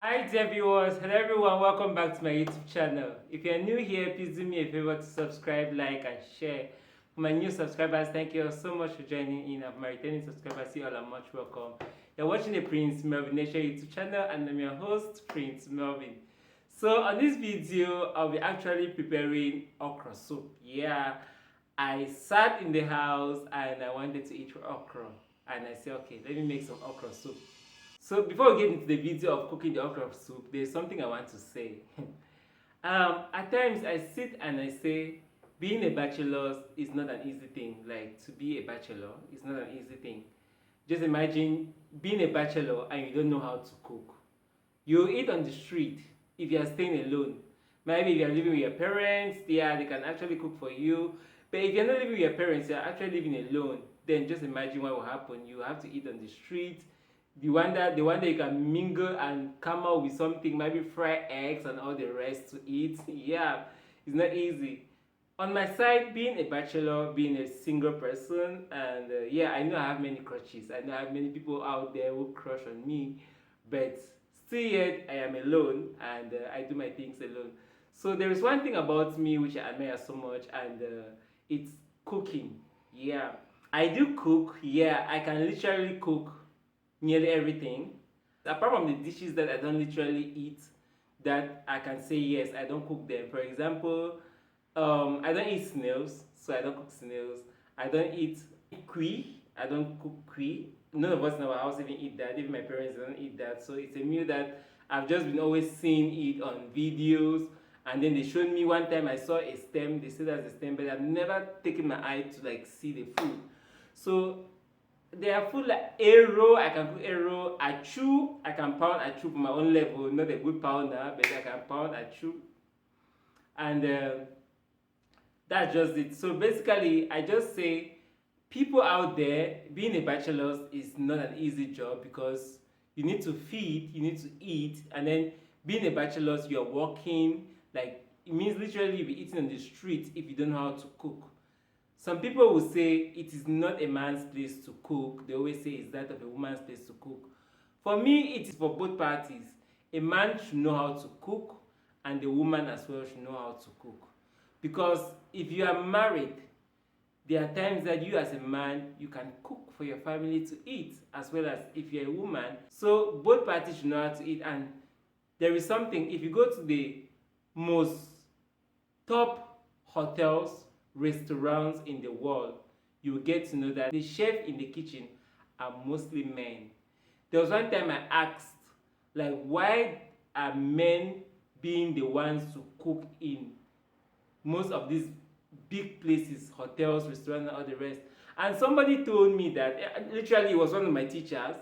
Hi dear viewers, hello everyone, welcome back to my YouTube channel. If you're new here, please do me a favor to subscribe, like and share. For my new subscribers, thank you all so much for joining in. And for my returning subscribers, you all are much welcome. You're watching the Prince Melvin Nation YouTube channel and I'm your host, Prince Melvin. So on this video, I'll be actually preparing okra soup. Yeah, I sat in the house and I wanted to eat okra. And I said, okay, let me make some okra soup. So before we get into the video of cooking the okra soup, there's something I want to say. At times I sit and I say, being a bachelor is not an easy thing. Like to be a bachelor is not an easy thing. Just imagine being a bachelor and you don't know how to cook. You eat on the street if you are staying alone. Maybe if you are living with your parents, yeah, they can actually cook for you. But if you're not living with your parents, you're actually living alone, then just imagine what will happen. You have to eat on the street. The one that you can mingle and come out with something, maybe fry eggs and all the rest to eat. Yeah, it's not easy. On my side, being a bachelor, being a single person, and yeah, I know I have many crushes. I know I have many people out there who crush on me, but still yet I am alone and I do my things alone. So there is one thing about me which I admire so much, and it's cooking. Yeah, I do cook. Yeah, I can literally cook nearly everything. Apart from the dishes that I don't literally eat, that I can say yes, I don't cook them. For example, I don't eat snails, so I don't cook snails. I don't eat kui. I don't cook kui. None of us in our house even eat that. Even my parents don't eat that. So it's a meal that I've just been always seeing it on videos. And then they showed me one time I saw a stem. They said that's a stem, but I've never taken my eye to like see the food. So they are food like arrow. I can cook arrow. Achu, I can pound achu for my own level. Not a good pounder, but I can pound achu. And that's just it. So basically, I just say people out there, being a bachelor is not an easy job because you need to feed, you need to eat, and then being a bachelor, you're working. Like it means literally you'll be eating on the street if you don't know how to cook. Some people will say it is not a man's place to cook. They always say it's that of a woman's place to cook. For me, it is for both parties. A man should know how to cook, and the woman as well should know how to cook. Because if you are married, there are times that you as a man, you can cook for your family to eat, as well as if you're a woman. So both parties should know how to eat. And there is something, if you go to the most top hotels, restaurants in the world, you will get to know that the chef in the kitchen are mostly men. There was one time I asked, like, why are men being the ones to cook in most of these big places, hotels, restaurants, and all the rest? And somebody told me that, literally, it was one of my teachers.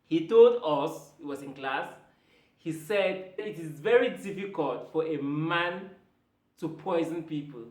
He told us, it was in class, he said it is very difficult for a man to poison people,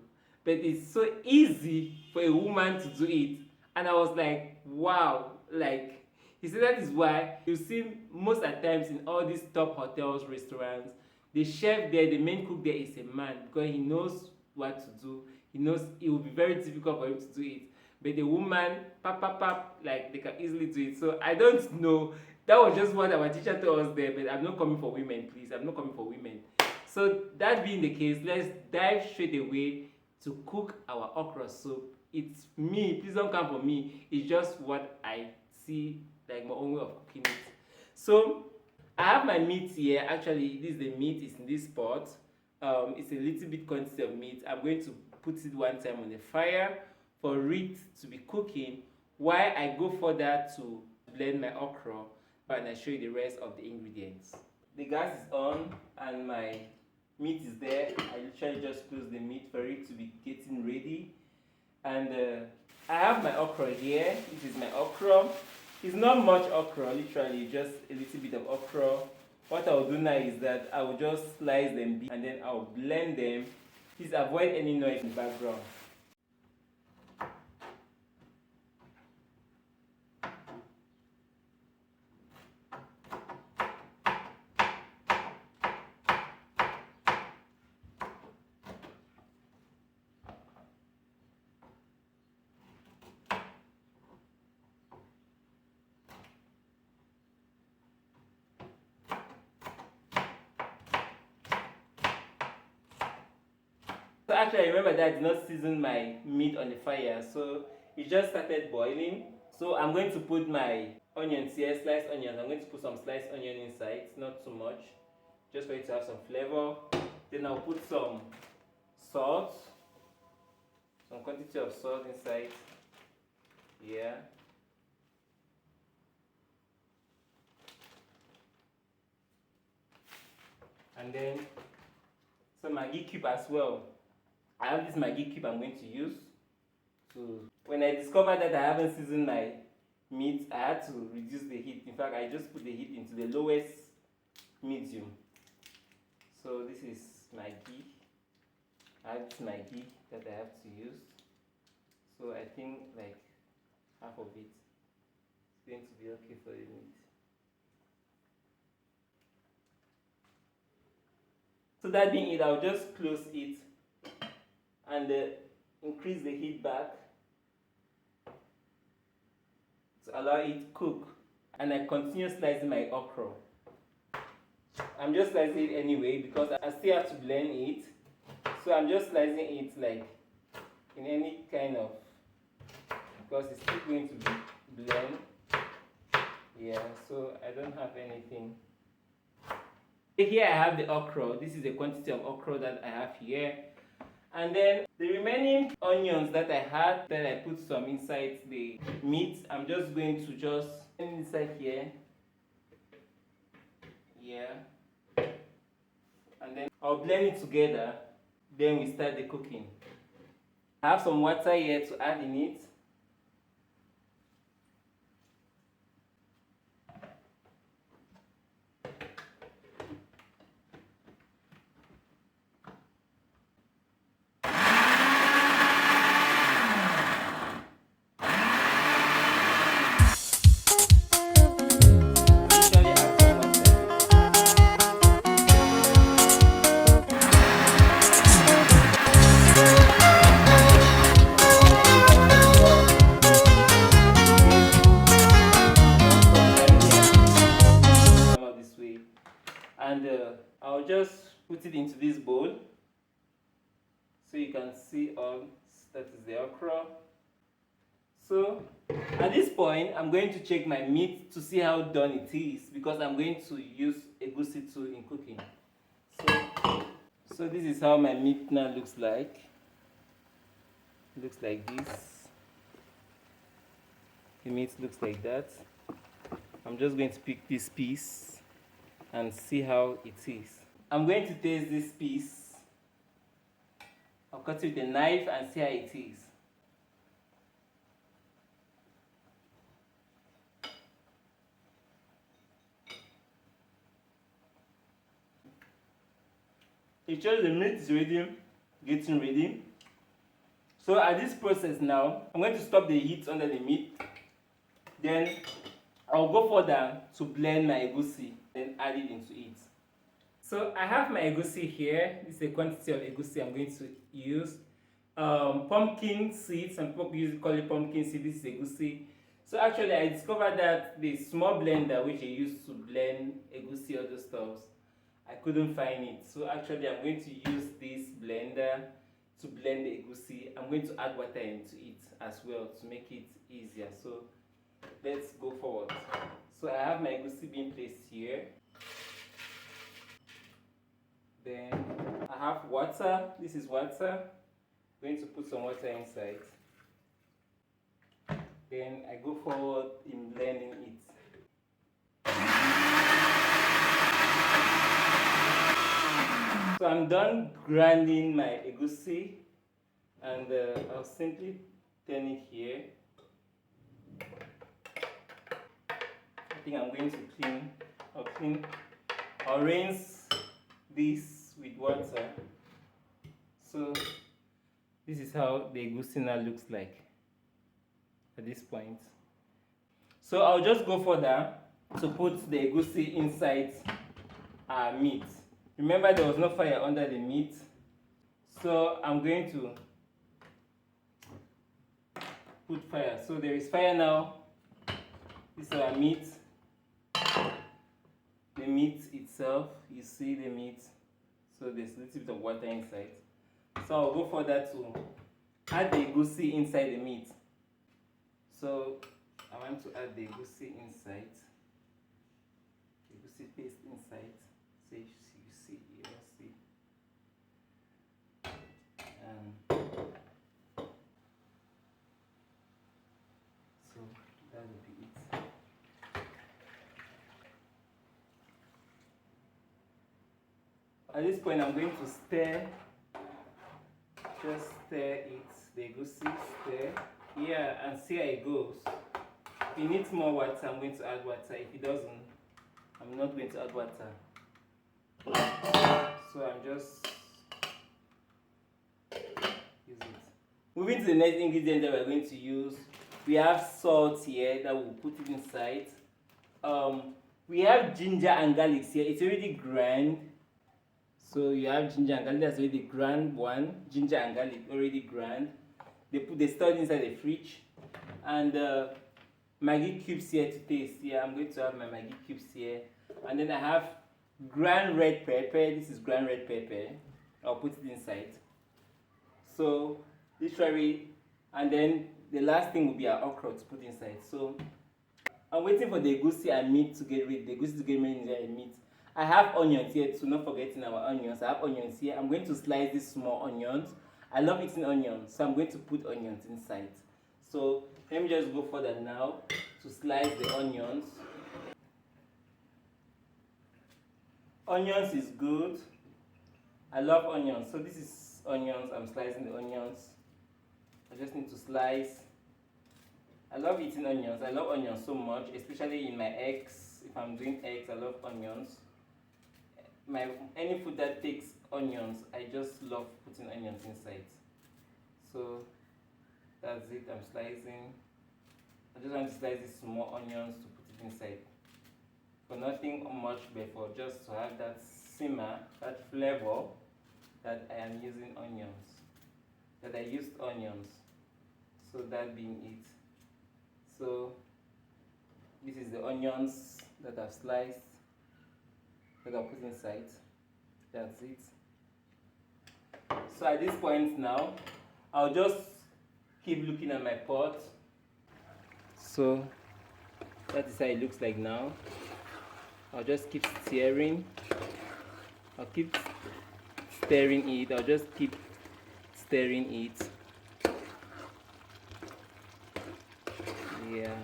but it's so easy for a woman to do it. And I was like, wow. Like, he said that is why you see most at times in all these top hotels, restaurants, the chef there, the main cook there is a man, because he knows what to do. He knows it will be very difficult for him to do it. But the woman, pap pap pap, like they can easily do it. So I don't know. That was just what our teacher told us there, but I'm not coming for women, please. I'm not coming for women. So that being the case, let's dive straight away to cook our okra soup. It's me, please don't come for me. It's just what I see, like my own way of cooking it. So I have my meat here. Actually, this is the meat. It's in this pot. It's a little bit quantity of meat. I'm going to put it one time on the fire for it to be cooking while I go further to blend my okra and I show you the rest of the ingredients. The gas is on and my meat is there. I literally just close the meat for it to be getting ready. And I have my okra here. This is my okra. It's not much okra, literally just a little bit of okra. What I will do now is that I will just slice them and then I'll blend them. Please avoid any noise in the background. So actually I remember that I did not season my meat on the fire, so it just started boiling. So I'm going to put my onions here, sliced onions. I'm going to put some sliced onion inside, not too much, just for it to have some flavor. Then I'll put some salt, some quantity of salt inside. Yeah. And then some Maggi cube as well. I have this Maggi cube I'm going to use. So when I discovered that I haven't seasoned my meat, I had to reduce the heat. In fact, I just put the heat into the lowest medium. So this is Maggi. I have this Maggi that I have to use. So I think like half of it is going to be okay for the meat. So that being it, I'll just close it and increase the heat back to allow it to cook. And I continue slicing my okra. I'm just slicing it anyway because I still have to blend it. So I'm just slicing it like in any kind of, because it's still going to be blend. Yeah, so I don't have anything. Here I have the okra. This is the quantity of okra that I have here. And then the remaining onions that I had, then I put some inside the meat. I'm just going to just inside here. Yeah. And then I'll blend it together. Then we start the cooking. I have some water here to add in it. And I'll just put it into this bowl so you can see all that is the okra. So at this point I'm going to check my meat to see how done it is, because I'm going to use egusi too in cooking. So this is how my meat now looks like. It looks like this. The meat looks like that. I'm just going to pick this piece and see how it is. I'm going to taste this piece. I'll cut it with a knife and see how it is. It shows the meat is ready, getting ready. So at this process now, I'm going to stop the heat under the meat. Then I'll go further to blend my egusi and add it into it. So I have my egusi here. This is the quantity of egusi I'm going to use. Pumpkin seeds, some people call it pumpkin seed. This is egusi. So actually I discovered that the small blender which I used to blend egusi, other stuffs, I couldn't find it. So actually I'm going to use this blender to blend the egusi. I'm going to add water into it as well to make it easier. So let's go forward. So I have my egusi being placed here. Then I have water. This is water. I'm going to put some water inside. Then I go forward in blending it. So I'm done grinding my egusi, and I'll simply turn it here. I think I'm going to I'll rinse this with water. So this is how the egusi now looks like at this point. So I'll just go further to put the egusi inside our meat. Remember, there was no fire under the meat, so I'm going to put fire. So there is fire now. This is our meat. The meat itself, you see the meat. So there's a little bit of water inside. So I'll go further to add the egusi inside the meat. So I want to add the egusi inside, egusi paste inside. So you see, and so that will be it. At this point, I'm going to stir. Just stir it, the egusi, stir. Yeah, and see how it goes. If it needs more water, I'm going to add water. If it doesn't, I'm not going to add water. So I'm just use it. Moving to the next ingredient that we're going to use, we have salt here that we'll put it inside. We have ginger and garlic here. It's already ground. So you have ginger and garlic, that's already ground one. Ginger and garlic already ground. They stored inside the fridge. And Maggi cubes here to taste. Yeah, I'm going to have my Maggi cubes here. And then I have ground red pepper. This is ground red pepper. I'll put it inside. So literally, and then the last thing will be our okra to put inside. So I'm waiting for the egusi and meat to get ready. The egusi to get ready and meat. I have onions here too, not forgetting our onions. I have onions here. I'm going to slice these small onions. I love eating onions, so I'm going to put onions inside. So let me just go further now to slice the onions. Onions is good. I love onions. So this is onions. I'm slicing the onions. I just need to slice. I love eating onions. I love onions so much, especially in my eggs. If I'm doing eggs, I love onions. Any food that takes onions, I just love putting onions inside. So that's it. I'm slicing. I just want to slice these small onions to put it inside. For nothing much, but for just to have that simmer, that flavor that I am using onions. That I used onions. So that being it. So this is the onions that I've sliced, that I'll put inside. That's it. So at this point now, I'll just keep looking at my pot. So that is how it looks like now. I'll just keep stirring. I'll keep stirring it. I'll just keep stirring it. Yeah.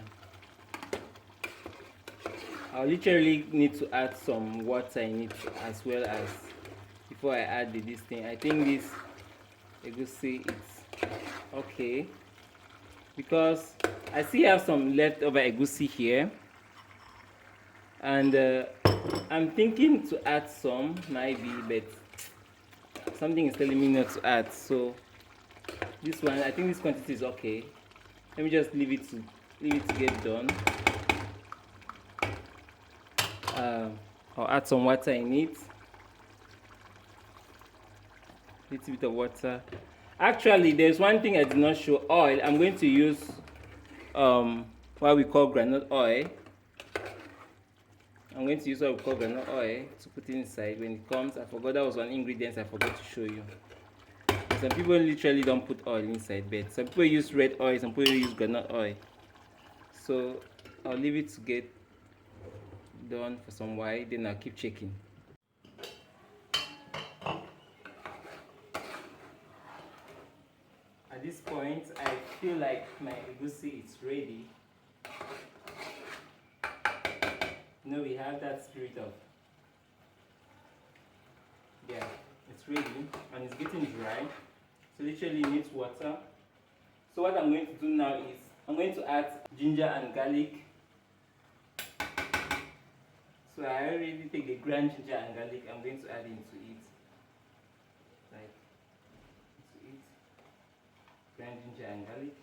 I'll literally need to add some water in it as well as before I add this thing. I think this egusi is okay because I still have some leftover egusi here, and I'm thinking to add some maybe, but something is telling me not to add. So this one, I think this quantity is okay. Let me just leave it to get done. I'll add some water in it. Little bit of water. Actually, there's one thing I did not show. Oil. I'm going to use what we call groundnut oil. I'm going to use what we call groundnut oil to put inside when it comes. I forgot that was one ingredient I forgot to show you. Some people literally don't put oil inside, but some people use red oil, some people use groundnut oil. So I'll leave it to get done for some while, then I'll keep checking. At this point, I feel like my egusi is ready. You know, we have that spirit of, yeah, it's ready and it's getting dry. So literally it needs water. So what I'm going to do now is I'm going to add ginger and garlic. So I already take the ground ginger and garlic. I'm going to add into it. Like into it. Ground ginger and garlic.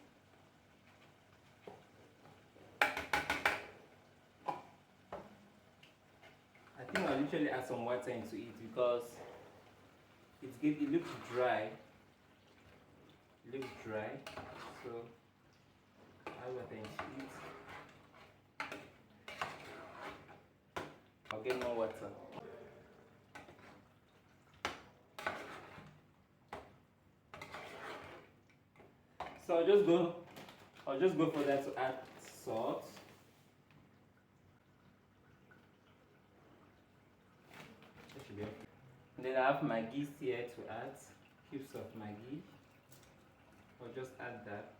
I think I'll literally add some water into it because it looks dry. It looks dry. So add water into it. I'll get more water. So I'll just go for that to add salt. That should be okay. And then I have Maggi here to add, cubes of Maggi. I'll just add that.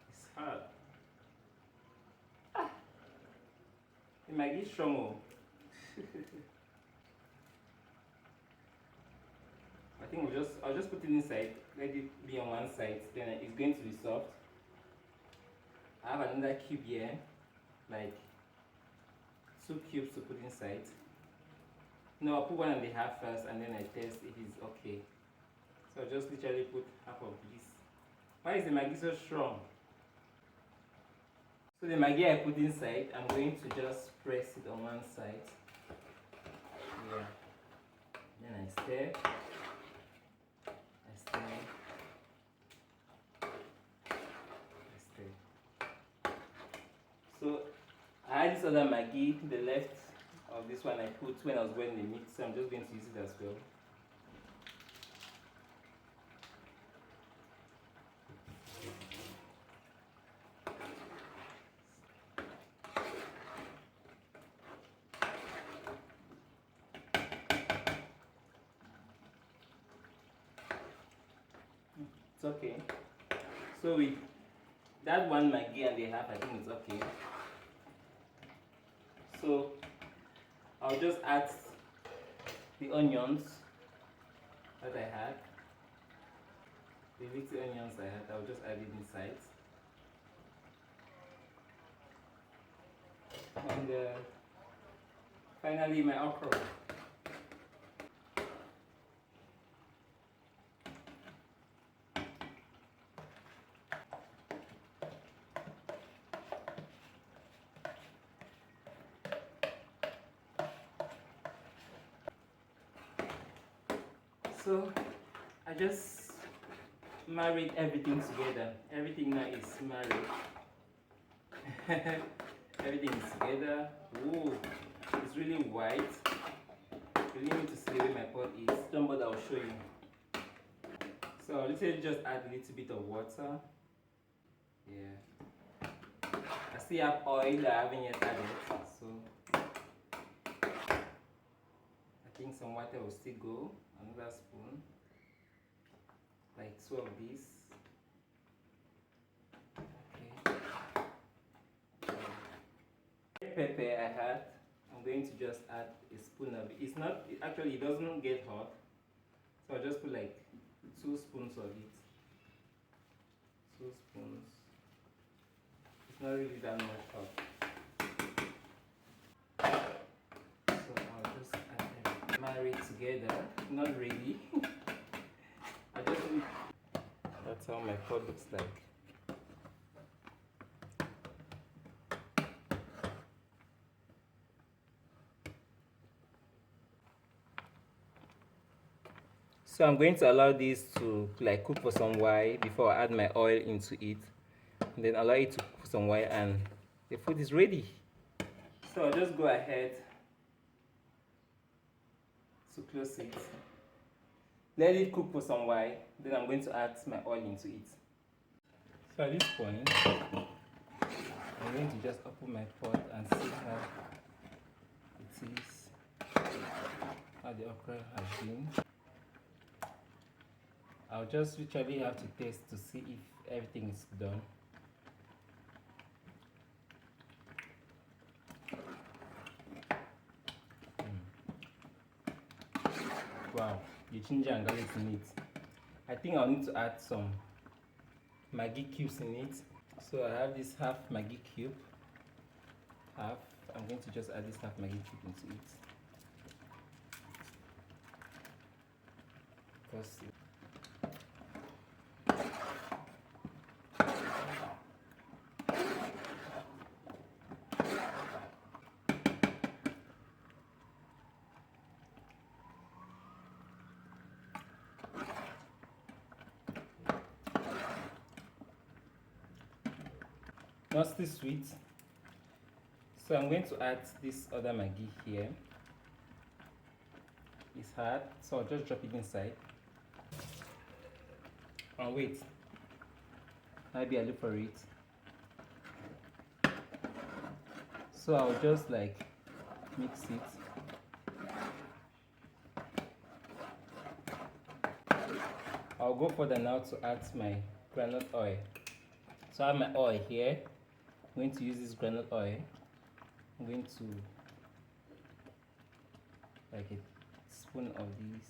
It's hard. The Maggi is strong. I think I'll just put it inside, let it be on one side, then it's going to be soft. I have another cube here, like 2 cubes to put inside. No, I'll put 1.5 first and then I test if it's okay. So I'll just literally put half of this. Why is the Maggi so strong? So the Maggi I put inside, I'm going to just press it on one side. Yeah. Then I stir. So I had this other Maggi, the left of this one I put when I was boiling the meat, so I'm just going to use it as well. It's okay. So with that one Maggi and a half, I think it's okay. So I'll just add the onions that I had. The little onions I had, I'll just add it inside. And finally my okra. So I just married everything together. Everything now is married. Everything is together. Ooh, it's really white. You really need to see where my pot is. Don't bother, I'll show you. So I'll literally just add a little bit of water. Yeah. I still have oil that I haven't yet added. So I think some water will still go. Another spoon, like 2 of these. Okay. Pepper I had, I'm going to just add a spoon of it. It's not, actually it doesn't get hot, so I'll just put like 2 spoons of it. 2 spoons. It's not really that much hot. So I'll just add it. Marry it together. Not really. I just need. That's how my pot looks like. So I'm going to allow this to like cook for some while before I add my oil into it. And then allow it to cook for some while and the food is ready. So I'll just go ahead to close it. Let it cook for some while, then I'm going to add my oil into it. So at this point, I'm going to just open my pot and see how it is, how the okra has been. I'll just literally have to taste to see if everything is done. Wow, the ginger and garlic in it. I think I'll need to add some Maggi cubes in it. So I have this half Maggi cube. I'm going to just add this half Maggi cube into it. Because not still sweet, so I'm going to add this other Maggi here. It's hard, so I'll just drop it inside. and wait. Maybe I look for it. So I'll just like mix it. I'll go further now to add my groundnut oil. So I have my oil here. I'm going to use this groundnut oil. I'm going to like a spoon of this.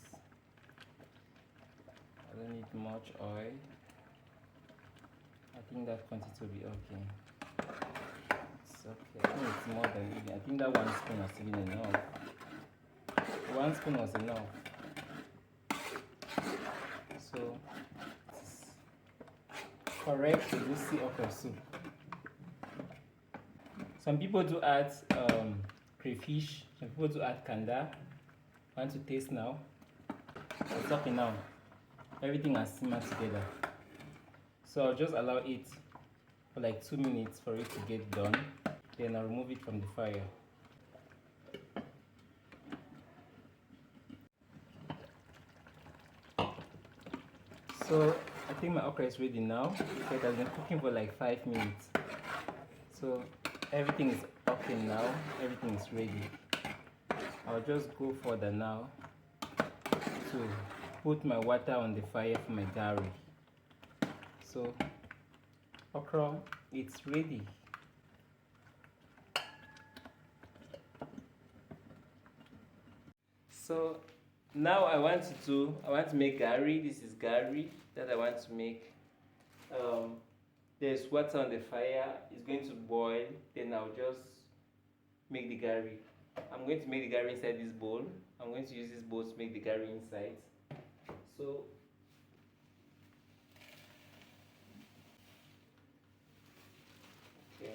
I don't need much oil. I think that quantity will be okay. It's okay. I think it's more than even. I think that 1 spoon was even enough. 1 spoon was enough. So it's correct Egusi Okro Soup. Some people do add crayfish. Some people do add kanda. I want to taste now. It's okay now. Everything has simmered together. So I'll just allow it for like 2 minutes for it to get done. Then I'll remove it from the fire. So I think my okra is ready now. So it has been cooking for like 5 minutes. So everything is okay now. Everything is ready. I'll just go further now to put my water on the fire for my garri. So okra, it's ready. So now I want to make garri. This is garri that I want to make. There's water on the fire. It's going to boil. Then I'll just make the garri. I'm going to make the garri inside this bowl. I'm going to use this bowl to make the garri inside. So okay.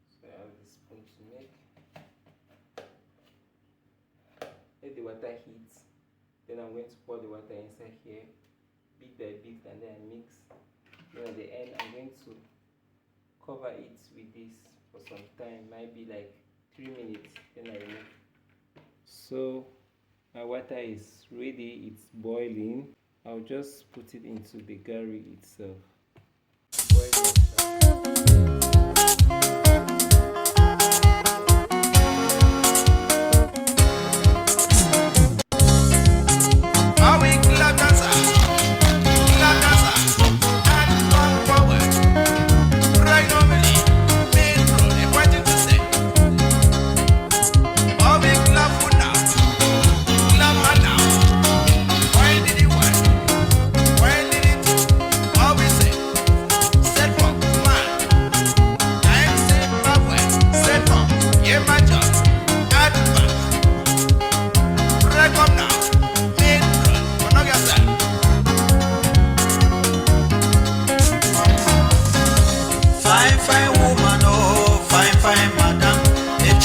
So I have this spoon to make. Let the water heat. Then I'm going to pour the water inside here, bit by bit, and then I mix. Then at the end, I'm going to cover it with this for some time, might be like 3 minutes. Then I remove. So my water is ready. It's boiling. I'll just put it into the garri itself.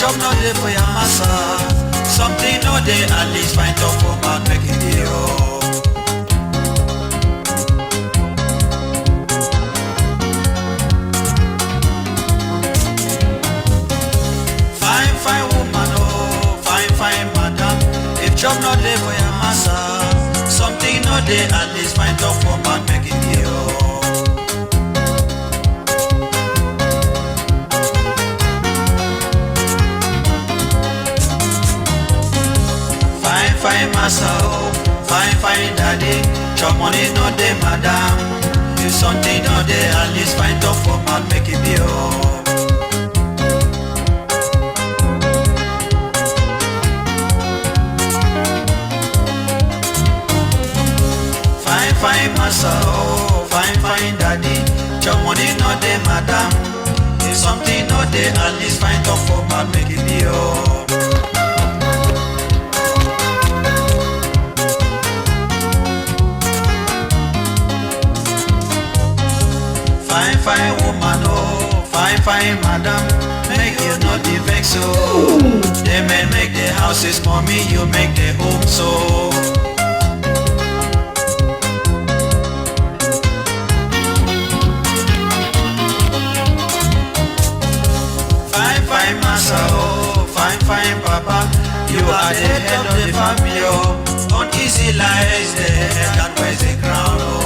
Job no dey for your massa. Something no dey, at least find top for man make it dey oh. Fine, fine woman, oh, fine, fine madam. If job no dey for your massa, something no dey, at least find top for man make it dey oh. Fine massa, oh, fine, fine daddy. Chop money no dey, madam. If something no dey, at least find top for man make it be oh. Fine, fine massa, oh, fine, fine daddy. Chop money no dey, madam. If something no dey, at least find top for man make it be oh. Fine, fine woman, oh, fine, fine madam. Make you not the vex, so they may make the houses, mommy, you make the home, so fine, easy lies there, that weighs the ground. Oh.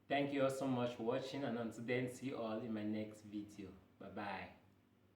Thank you all so much for watching, and until then, see you all in my next video. Bye bye.